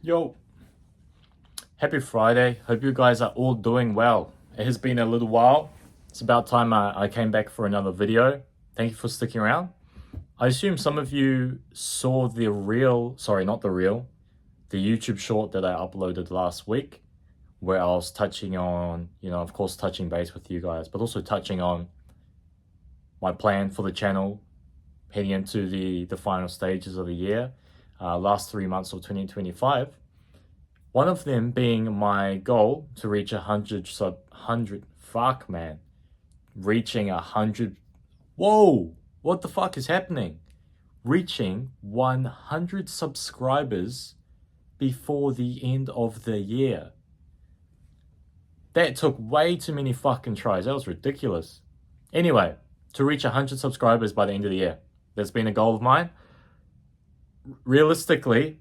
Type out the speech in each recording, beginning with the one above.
Yo, happy Friday. Hope you guys are all doing well. It has been a little while. It's about time I came back for another video. Thank you for sticking around. I assume some of you saw the YouTube short that I uploaded last week, where I was touching on, of course, touching base with you guys, but also touching on my plan for the channel heading into the final stages of the year, last 3 months of 2025. One of them being my goal to reach 100, fuck man, reaching 100, whoa, what the fuck is happening? Reaching 100 subscribers before the end of the year. That took way too many fucking tries, that was ridiculous. Anyway, to reach 100 subscribers by the end of the year, that's been a goal of mine. Realistically,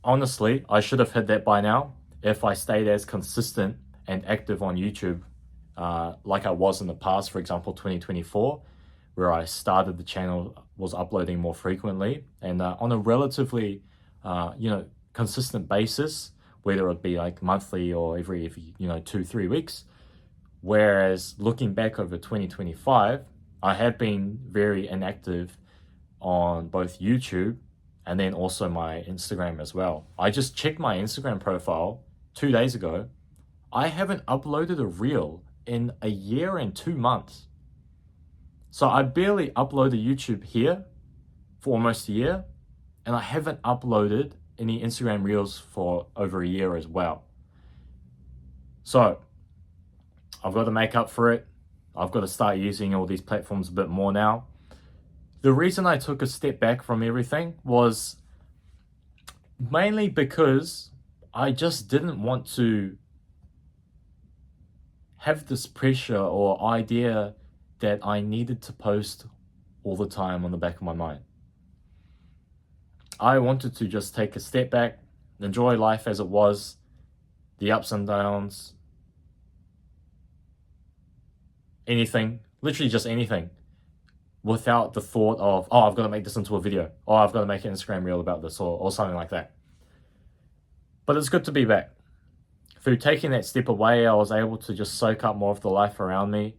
honestly, I should have hit that by now if I stayed as consistent and active on YouTube like I was in the past. For example, 2024, where I started the channel, was uploading more frequently and on a relatively, consistent basis, whether it be like monthly or every 2-3 weeks. Whereas looking back over 2025, I have been very inactive on both YouTube and then also my Instagram as well. I just checked my Instagram profile 2 days ago. I haven't uploaded a reel in a year and 2 months. So I barely uploaded YouTube here for almost a year, and I haven't uploaded any Instagram reels for over a year as well. So I've got to make up for it. I've got to start using all these platforms a bit more now. The reason I took a step back from everything was mainly because I just didn't want to have this pressure or idea that I needed to post all the time on the back of my mind. I wanted to just take a step back, enjoy life as it was, the ups and downs, anything, literally just anything, without the thought of, oh, I've got to make this into a video, or I've got to make an Instagram reel about this, or something like that. But it's good to be back. Through taking that step away, I was able to just soak up more of the life around me,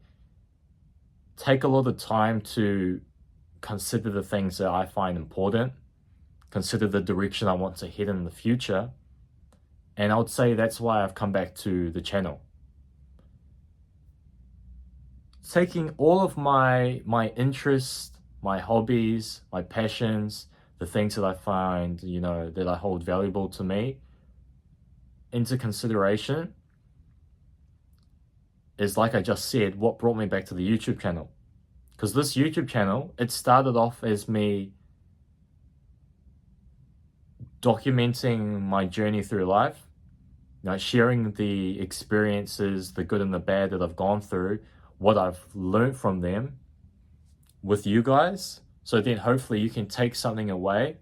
take a lot of time to consider the things that I find important, consider the direction I want to head in the future. And I would say that's why I've come back to the channel. Taking all of my interests, my hobbies, my passions, the things that I find, that I hold valuable to me into consideration is, like I just said, what brought me back to the YouTube channel. Because this YouTube channel, it started off as me documenting my journey through life, sharing the experiences, the good and the bad that I've gone through, what I've learned from them with you guys. So then hopefully you can take something away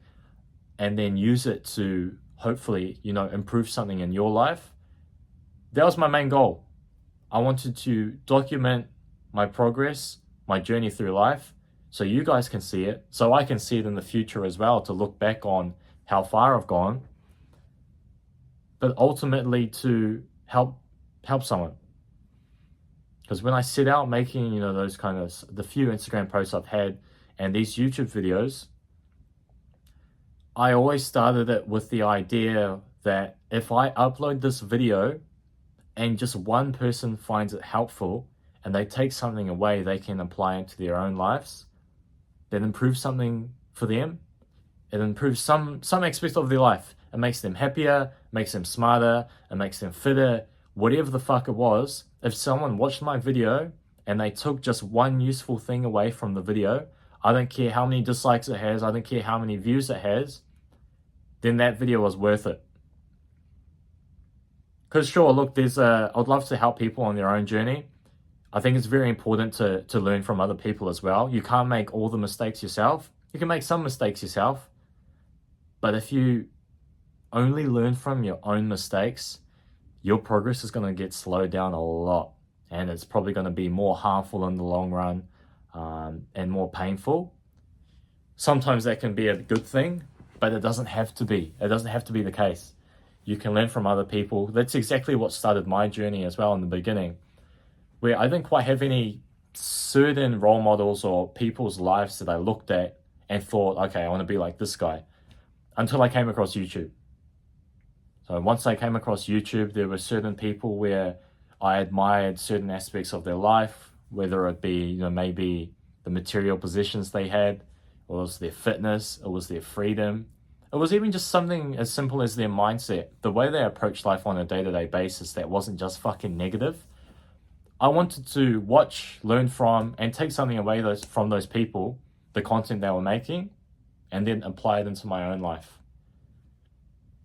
and then use it to hopefully, improve something in your life. That was my main goal. I wanted to document my progress, my journey through life, so you guys can see it, so I can see it in the future as well, to look back on how far I've gone, but ultimately to help someone. Because when I set out making, those kind of, the few Instagram posts I've had and these YouTube videos, I always started it with the idea that if I upload this video and just one person finds it helpful and they take something away they can apply into their own lives, that improves something for them, it improves some aspect of their life. It makes them happier, makes them smarter, it makes them fitter, whatever the fuck it was. If someone watched my video and they took just one useful thing away from the video, I don't care how many dislikes it has, I don't care how many views it has, then that video was worth it. Because sure, look, I'd love to help people on their own journey. I think it's very important to learn from other people as well. You can't make all the mistakes yourself. You can make some mistakes yourself. But if you only learn from your own mistakes, your progress is going to get slowed down a lot, and it's probably going to be more harmful in the long run, and more painful. Sometimes that can be a good thing, But it doesn't have to be. It doesn't have to be the case. You can learn from other people. That's exactly what started my journey as well in the beginning, where I didn't quite have any certain role models or people's lives that I looked at and thought, okay, I want to be like this guy, until I came across YouTube. So once I came across YouTube, there were certain people where I admired certain aspects of their life, whether it be, maybe the material possessions they had, or it was their fitness, it was their freedom. It was even just something as simple as their mindset, the way they approach life on a day-to-day basis that wasn't just fucking negative. I wanted to watch, learn from, and take something away from those people, the content they were making, and then apply it into my own life.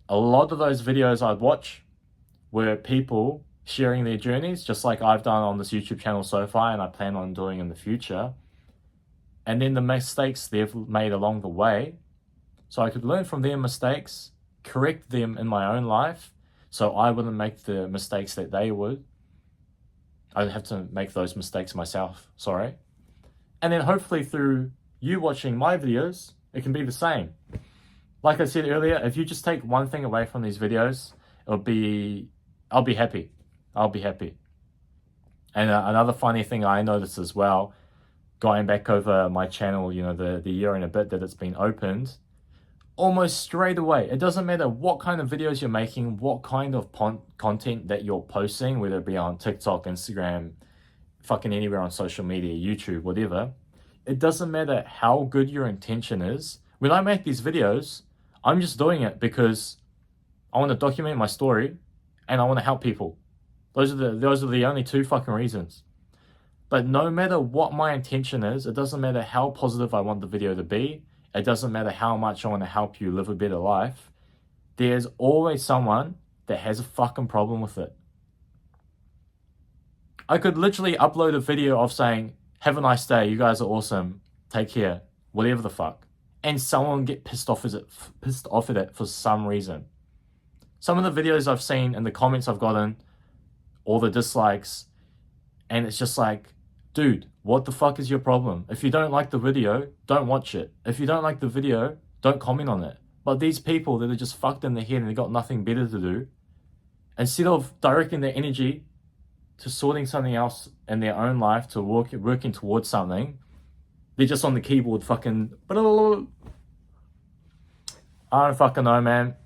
A lot of those videos I'd watch were people sharing their journeys, just like I've done on this YouTube channel so far, and I plan on doing in the future. And then the mistakes they've made along the way, so I could learn from their mistakes, correct them in my own life, so I wouldn't make the mistakes that they would. I'd have to make those mistakes myself, sorry. And then hopefully through you watching my videos, it can be the same. Like I said earlier, if you just take one thing away from these videos, I'll be happy. I'll be happy. And another funny thing I noticed as well, going back over my channel, the year and a bit that it's been opened, almost straight away, it doesn't matter what kind of videos you're making, what kind of content that you're posting, whether it be on TikTok, Instagram, fucking anywhere on social media, YouTube, whatever. It doesn't matter how good your intention is. When I make these videos, I'm just doing it because I want to document my story and I want to help people. Those are the only two fucking reasons. But no matter what my intention is, it doesn't matter how positive I want the video to be, it doesn't matter how much I want to help you live a better life, there's always someone that has a fucking problem with it. I could literally upload a video of saying, have a nice day, you guys are awesome, take care, whatever the fuck. And someone get pissed off at it for some reason. Some of the videos I've seen and the comments I've gotten, all the dislikes, and it's just like, dude, what the fuck is your problem? If you don't like the video, don't watch it. If you don't like the video, don't comment on it. But these people that are just fucked in the head and they got nothing better to do, instead of directing their energy to sorting something else in their own life, to working towards something, they're just on the keyboard fucking... I don't fucking know, man.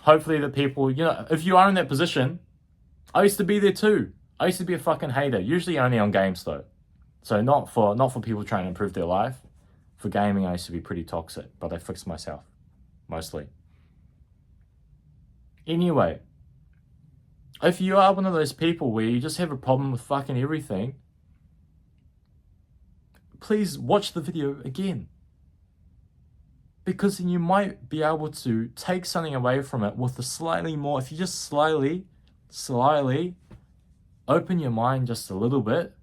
Hopefully the people, if you are in that position, I used to be there too. I used to be a fucking hater, usually only on games though. So not for people trying to improve their life. For gaming, I used to be pretty toxic, but I fixed myself, mostly. Anyway, if you are one of those people where you just have a problem with fucking everything, please watch the video again. Because then you might be able to take something away from it with a slightly more, if you just slightly open your mind just a little bit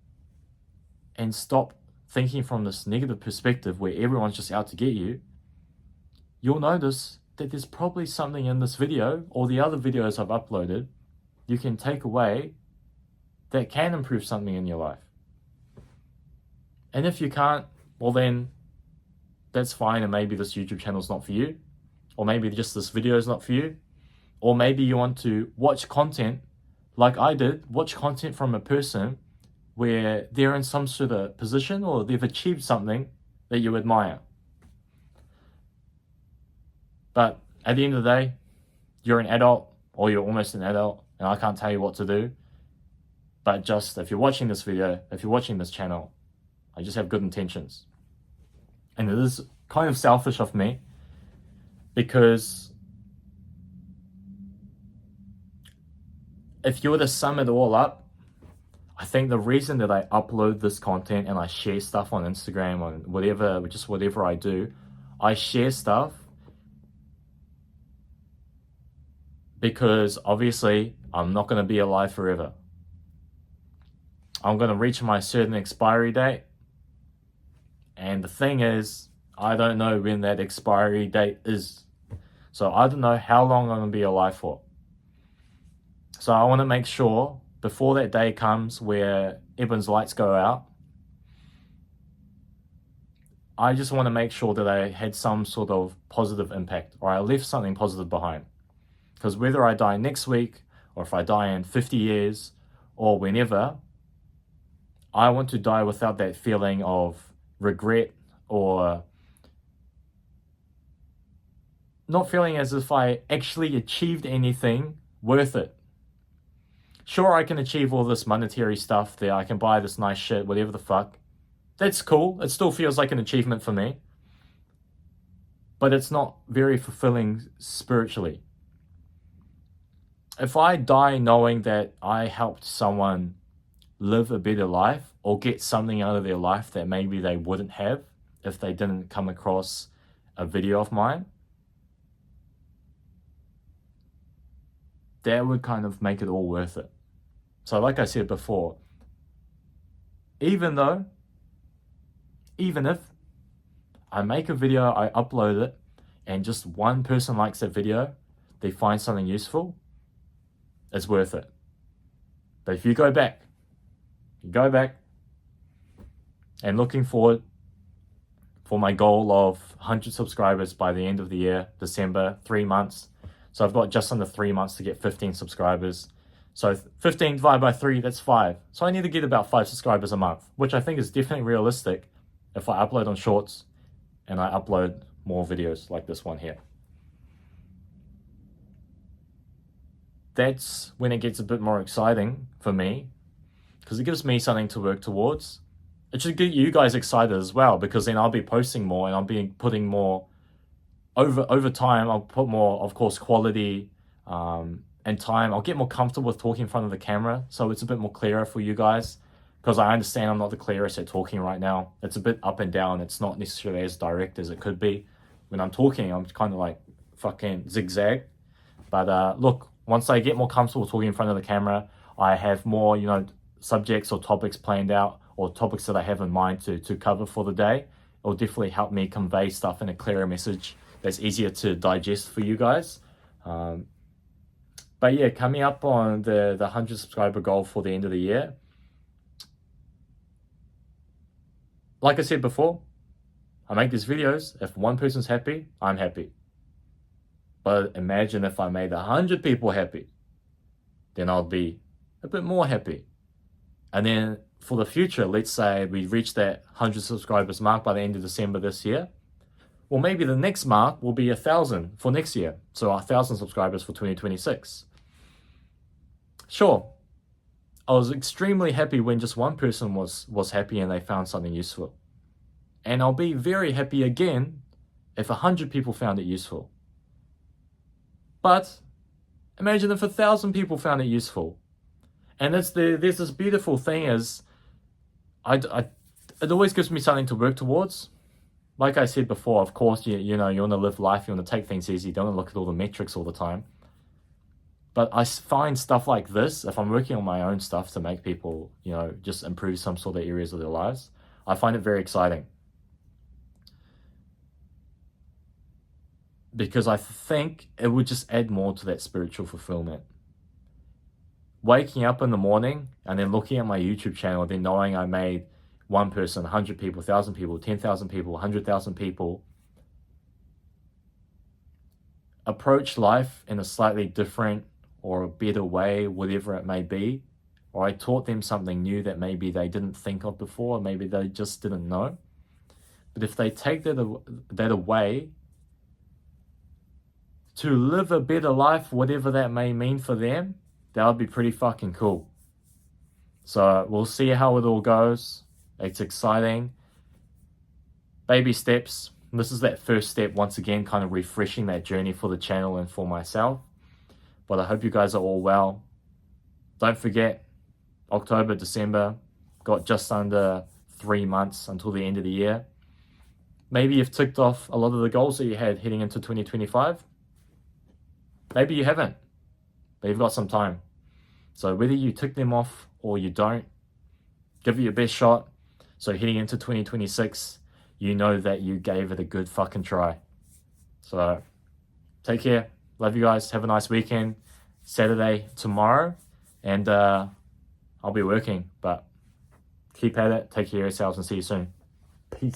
and stop thinking from this negative perspective where everyone's just out to get you, you'll notice that there's probably something in this video or the other videos I've uploaded you can take away that can improve something in your life. And if you can't, well then, that's fine, and maybe this YouTube channel is not for you, or maybe just this video is not for you, or maybe you want to watch content like I did, watch content from a person where they're in some sort of position or they've achieved something that you admire. But at the end of the day, you're an adult, or you're almost an adult, and I can't tell you what to do. But just, if you're watching this video, if you're watching this channel, I just have good intentions. And it is kind of selfish of me, because if you were to sum it all up, I think the reason that I upload this content and I share stuff on Instagram, on whatever I do, I share stuff because obviously I'm not going to be alive forever. I'm going to reach my certain expiry date. And the thing is, I don't know when that expiry date is. So I don't know how long I'm going to be alive for. So I want to make sure before that day comes where everyone's lights go out, I just want to make sure that I had some sort of positive impact, or I left something positive behind. Because whether I die next week, or if I die in 50 years, or whenever, I want to die without that feeling of regret, or not feeling as if I actually achieved anything worth it. Sure, I can achieve all this monetary stuff there, I can buy this nice shit, whatever the fuck. That's cool, it still feels like an achievement for me. But it's not very fulfilling spiritually. If I die knowing that I helped someone live a better life, or get something out of their life that maybe they wouldn't have if they didn't come across a video of mine, that would kind of make it all worth it. So like I said before, even if I make a video, I upload it, and just one person likes that video, they find something useful, it's worth it. But if you go back and looking forward for my goal of 100 subscribers by the end of the year, December, 3 months. So I've got just under 3 months to get 15 subscribers. So 15 divided by 3, that's 5. So I need to get about 5 subscribers a month, which I think is definitely realistic if I upload on Shorts and I upload more videos like this one here. That's when it gets a bit more exciting for me, because it gives me something to work towards. It should get you guys excited as well, because then I'll be posting more and I'll be putting more over time. I'll put more, of course, quality and time. I'll get more comfortable with talking in front of the camera, so it's a bit more clearer for you guys, because I understand I'm not the clearest at talking right now. It's a bit up and down. It's not necessarily as direct as it could be. When I'm talking, I'm kind of like fucking zigzag. But look, once I get more comfortable talking in front of the camera, I have more, subjects or topics planned out, or topics that I have in mind to cover for the day. It'll definitely help me convey stuff in a clearer message that's easier to digest for you guys. But yeah, coming up on the 100 subscriber goal for the end of the year. Like I said before, I make these videos. If one person's happy, I'm happy. But imagine if I made 100 people happy, then I'll be a bit more happy. And then for the future, let's say we reach that 100 subscribers mark by the end of December this year. Well, maybe the next mark will be 1,000 for next year. So 1,000 subscribers for 2026. Sure, I was extremely happy when just one person was happy and they found something useful. And I'll be very happy again if 100 people found it useful. But imagine if 1,000 people found it useful. And there's this beautiful thing is, it always gives me something to work towards. Like I said before, of course, you want to live life, you want to take things easy, don't want to look at all the metrics all the time. But I find stuff like this, if I'm working on my own stuff to make people, just improve some sort of areas of their lives, I find it very exciting. Because I think it would just add more to that spiritual fulfillment. Waking up in the morning and then looking at my YouTube channel, then knowing I made one person, 100 people, 1,000 people, 10,000 people, 100,000 people approach life in a slightly different or a better way, whatever it may be, or I taught them something new that maybe they didn't think of before, or maybe they just didn't know. But if they take that away to live a better life, whatever that may mean for them, that would be pretty fucking cool. So we'll see how it all goes. It's exciting. Baby steps. This is that first step, once again, kind of refreshing that journey for the channel and for myself. But I hope you guys are all well. Don't forget, October, December, got just under 3 months until the end of the year. Maybe you've ticked off a lot of the goals that you had heading into 2025. Maybe you haven't, but you've got some time. So whether you tick them off or you don't, give it your best shot. So heading into 2026, you know that you gave it a good fucking try. So take care. Love you guys. Have a nice weekend. Saturday tomorrow. And I'll be working, but keep at it. Take care of yourselves and see you soon. Peace.